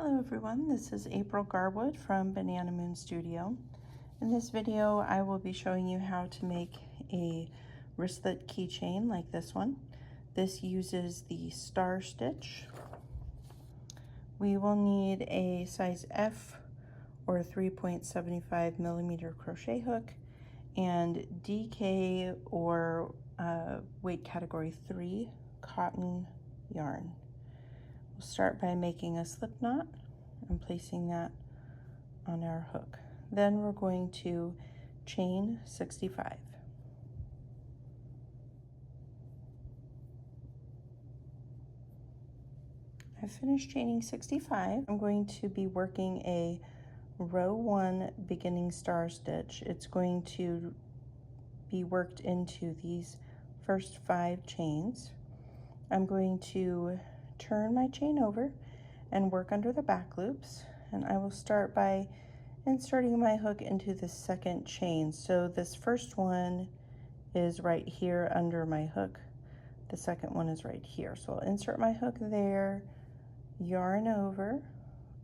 Hello everyone, this is April Garwood from Banana Moon Studio. In this video I will be showing you how to make a wristlet keychain like this one. This uses the star stitch. We will need a size F or 3.75 millimeter crochet hook and DK or weight category 3 cotton yarn. We'll start by making a slip knot and placing that on our hook. Then we're going to chain 65. I've finished chaining 65. I'm going to be working a row 1 beginning star stitch. It's going to be worked into these first 5 chains. I'm going to turn my chain over and work under the back loops, and I will start by inserting my hook into the second chain. So this first one is right here under my hook, the second one is right here. So I'll insert my hook there, yarn over,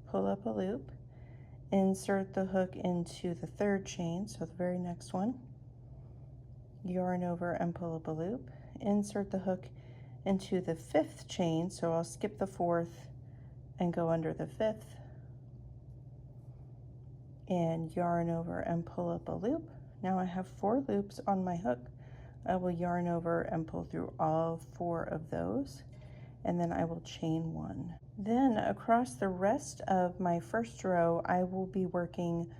pull up a loop, insert the hook into the third chain, so the very next one, yarn over and pull up a loop, insert the hook into the 5th chain, so I'll skip the 4th and go under the 5th, and yarn over and pull up a loop. Now I have 4 loops on my hook. I will yarn over and pull through all 4 of those, and then I will chain 1. Then across the rest of my first row, I will be working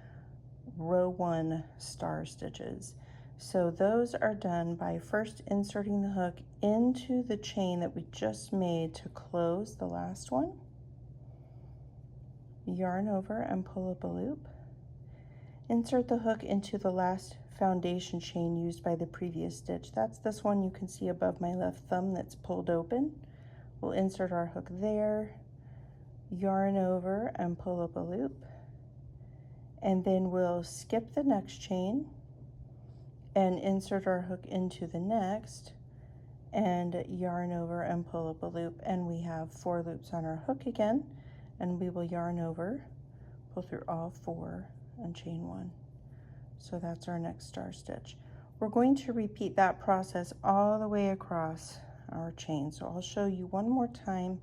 row 1 star stitches. So those are done by first inserting the hook into the chain that we just made to close the last one, yarn over and pull up a loop, insert the hook into the last foundation chain used by the previous stitch. That's this one you can see above my left thumb that's pulled open. We'll insert our hook there, yarn over and pull up a loop, and then we'll skip the next chain and insert our hook into the next and yarn over and pull up a loop, and we have 4 loops on our hook again, and we will yarn over, pull through all 4 and chain 1. So that's our next star stitch. We're going to repeat that process all the way across our chain. So I'll show you one more time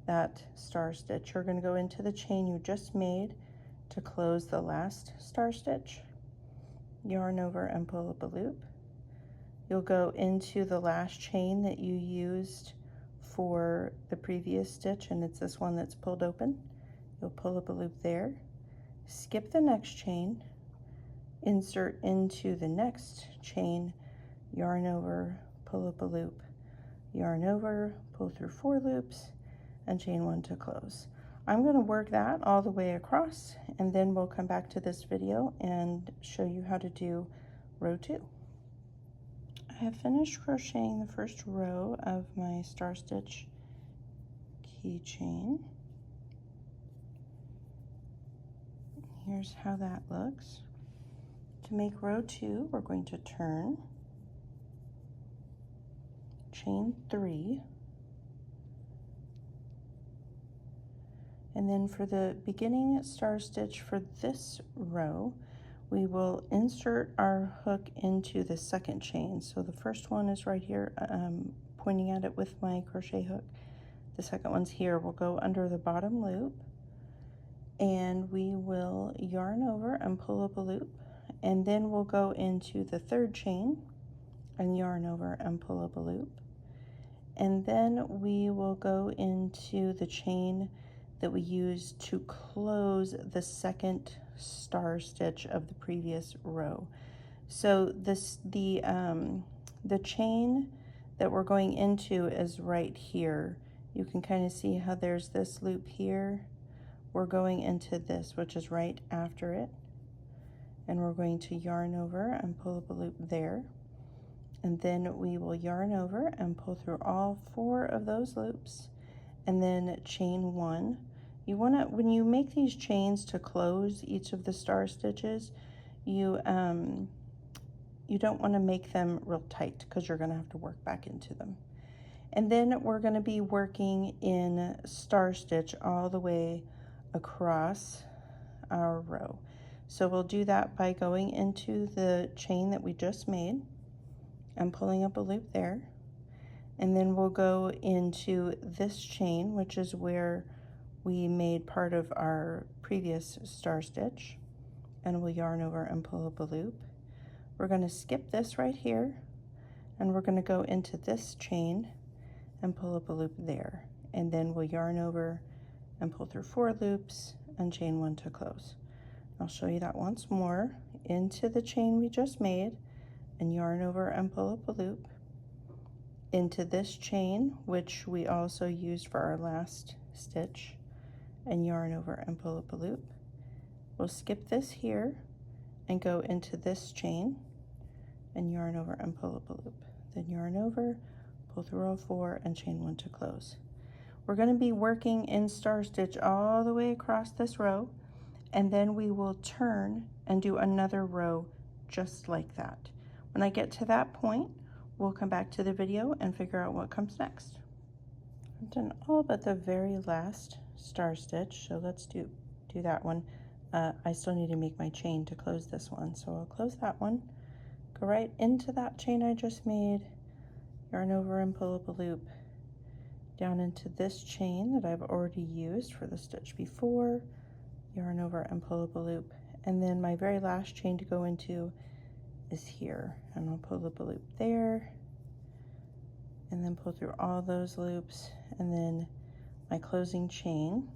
that star stitch. You're going to go into the chain you just made to close the last star stitch, yarn over and pull up a loop. You'll go into the last chain that you used for the previous stitch, and it's this one that's pulled open. You'll pull up a loop there, skip the next chain, insert into the next chain, yarn over, pull up a loop, yarn over, pull through 4 loops, and chain 1 to close. I'm going to work that all the way across, and then we'll come back to this video and show you how to do row 2. I have finished crocheting the first row of my star stitch keychain. Here's how that looks. To make row 2, we're going to turn, chain 3, and then for the beginning star stitch for this row, we will insert our hook into the second chain. So the first one is right here, pointing at it with my crochet hook. The second one's here. We'll go under the bottom loop, and we will yarn over and pull up a loop, and then we'll go into the 3rd chain and yarn over and pull up a loop, and then we will go into the chain that we used to close the second star stitch of the previous row. So the chain that we're going into is right here. You can kind of see how there's this loop here. We're going into this, which is right after it, and we're going to yarn over and pull up a loop there, and then we will yarn over and pull through all 4 of those loops, and then chain 1. You want to, when you make these chains to close each of the star stitches, you don't want to make them real tight because you're going to have to work back into them. And then we're going to be working in star stitch all the way across our row. So we'll do that by going into the chain that we just made and pulling up a loop there. And then we'll go into this chain, which is where we made part of our previous star stitch, and we'll yarn over and pull up a loop. We're going to skip this right here, and we're going to go into this chain and pull up a loop there. And then we'll yarn over and pull through 4 loops and chain 1 to close. I'll show you that once more. Into the chain we just made and yarn over and pull up a loop. Into this chain, which we also used for our last stitch, and yarn over and pull up a loop. We'll skip this here and go into this chain and yarn over and pull up a loop. Then yarn over, pull through all 4 and chain 1 to close. We're going to be working in star stitch all the way across this row, and then we will turn and do another row just like that. When I get to that point, we'll come back to the video and figure out what comes next. I've done all but the very last star stitch, so let's do that one. I still need to make my chain to close this one, so I'll close that one, go right into that chain I just made, yarn over and pull up a loop, down into this chain that I've already used for the stitch before, yarn over and pull up a loop, and then my very last chain to go into is here, and I'll pull up a loop there, and then pull through all those loops, and then my closing chain.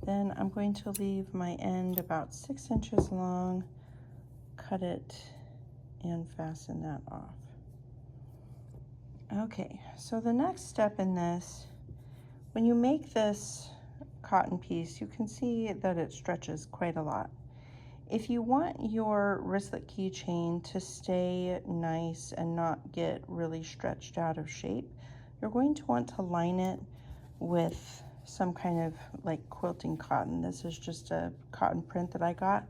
Then I'm going to leave my end about 6 inches long, cut it, and fasten that off. Okay, so the next step in this, when you make this cotton piece, you can see that it stretches quite a lot. If you want your wristlet keychain to stay nice and not get really stretched out of shape, you're going to want to line it with some kind of like quilting cotton. This is just a cotton print that I got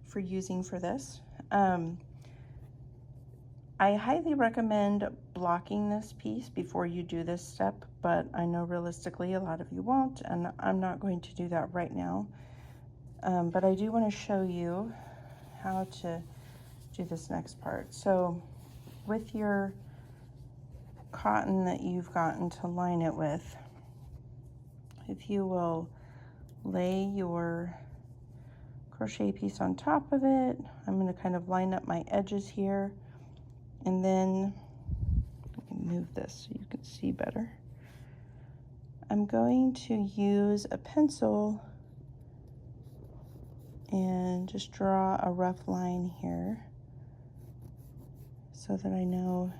for using for this. I highly recommend blocking this piece before you do this step, but I know realistically a lot of you won't, and I'm not going to do that right now. But I do want to show you how to do this next part. So with your cotton that you've gotten to line it with, if you will lay your crochet piece on top of it, I'm going to kind of line up my edges here, and then let me move this so you can see better. I'm going to use a pencil and just draw a rough line here so that I know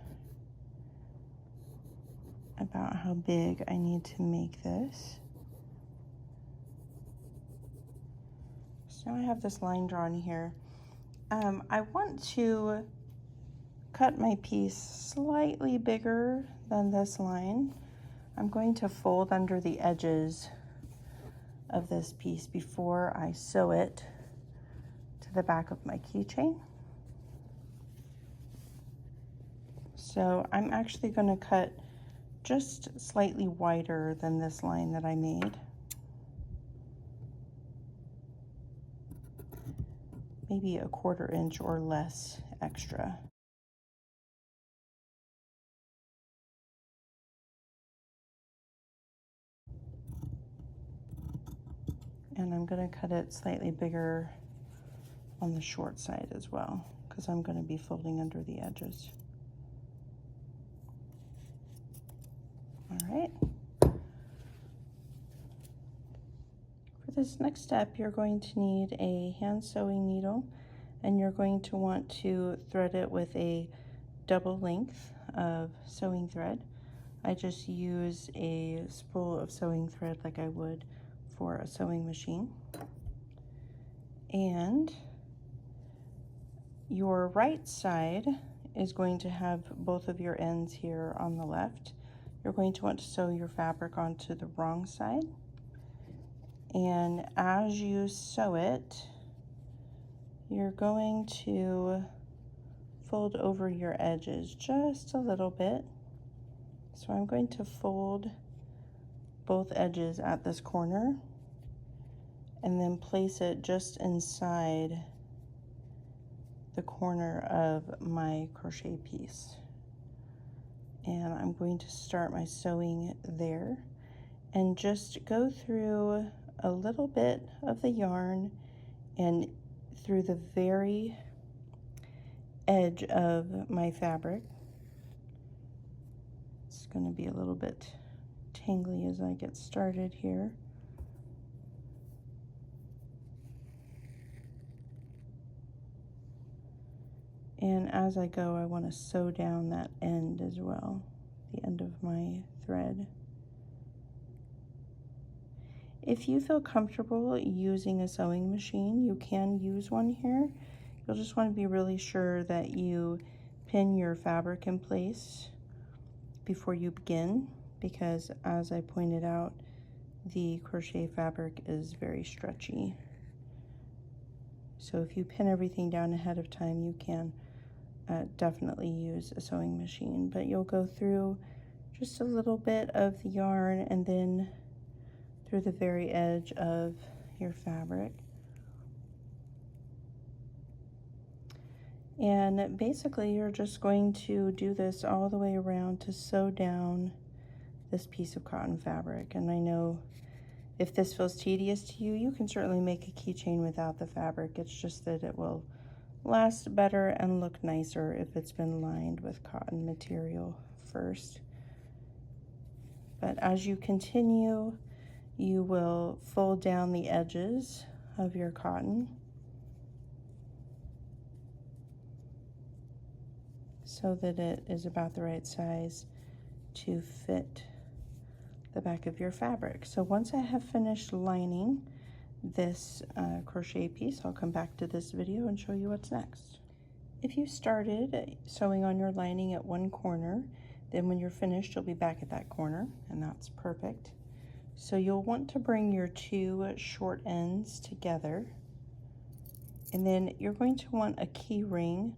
about how big I need to make this. So now I have this line drawn here. I want to cut my piece slightly bigger than this line. I'm going to fold under the edges of this piece before I sew it to the back of my keychain. So I'm actually going to cut just slightly wider than this line that I made. Maybe a 1/4 inch or less extra. And I'm going to cut it slightly bigger on the short side as well, because I'm going to be folding under the edges. All right. For this next step, you're going to need a hand sewing needle, and you're going to want to thread it with a double length of sewing thread. I just use a spool of sewing thread like I would for a sewing machine. And your right side is going to have both of your ends here on the left. You're going to want to sew your fabric onto the wrong side. And as you sew it, you're going to fold over your edges just a little bit. So I'm going to fold both edges at this corner and then place it just inside the corner of my crochet piece. And I'm going to start my sewing there and just go through a little bit of the yarn and through the very edge of my fabric. It's going to be a little bit tangly as I get started here. And as I go, I want to sew down that end as well, the end of my thread. If you feel comfortable using a sewing machine, you can use one here. You'll just want to be really sure that you pin your fabric in place before you begin, because as I pointed out, the crochet fabric is very stretchy. So if you pin everything down ahead of time, you can definitely use a sewing machine. But you'll go through just a little bit of the yarn and then through the very edge of your fabric. And basically you're just going to do this all the way around to sew down this piece of cotton fabric. And I know if this feels tedious to you, you can certainly make a keychain without the fabric. It's just that it will last better and look nicer if it's been lined with cotton material first. But as you continue, you will fold down the edges of your cotton so that it is about the right size to fit the back of your fabric. So once I have finished lining this crochet piece, I'll come back to this video and show you what's next. If you started sewing on your lining at one corner, then when you're finished, you'll be back at that corner, and that's perfect. So you'll want to bring your two short ends together, and then you're going to want a key ring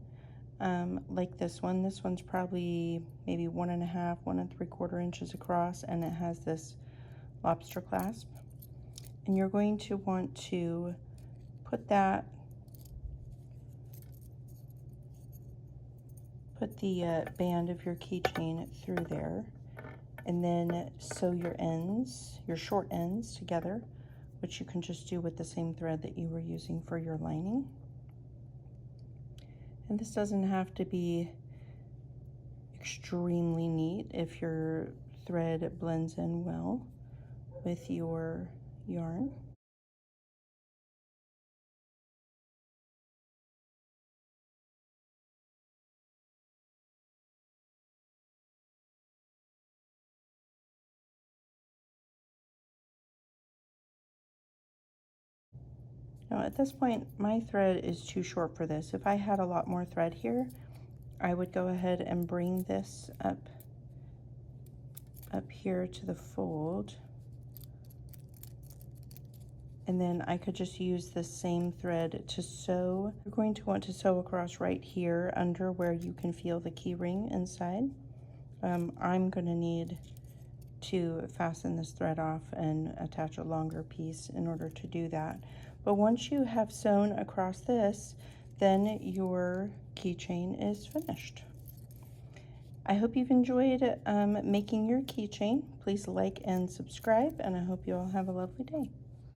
like this one. This one's probably maybe 1.5, 1 3/4 inches across, and it has this lobster clasp. And you're going to want to put the band of your keychain through there, and then sew your ends, your short ends together, which you can just do with the same thread that you were using for your lining. And this doesn't have to be extremely neat if your thread blends in well with your yarn. Now at this point, my thread is too short for this. If I had a lot more thread here, I would go ahead and bring this up here to the fold, and then I could just use the same thread to sew. You're going to want to sew across right here under where you can feel the key ring inside. I'm going to need to fasten this thread off and attach a longer piece in order to do that. But once you have sewn across this, then your keychain is finished. I hope you've enjoyed making your keychain. Please like and subscribe, and I hope you all have a lovely day.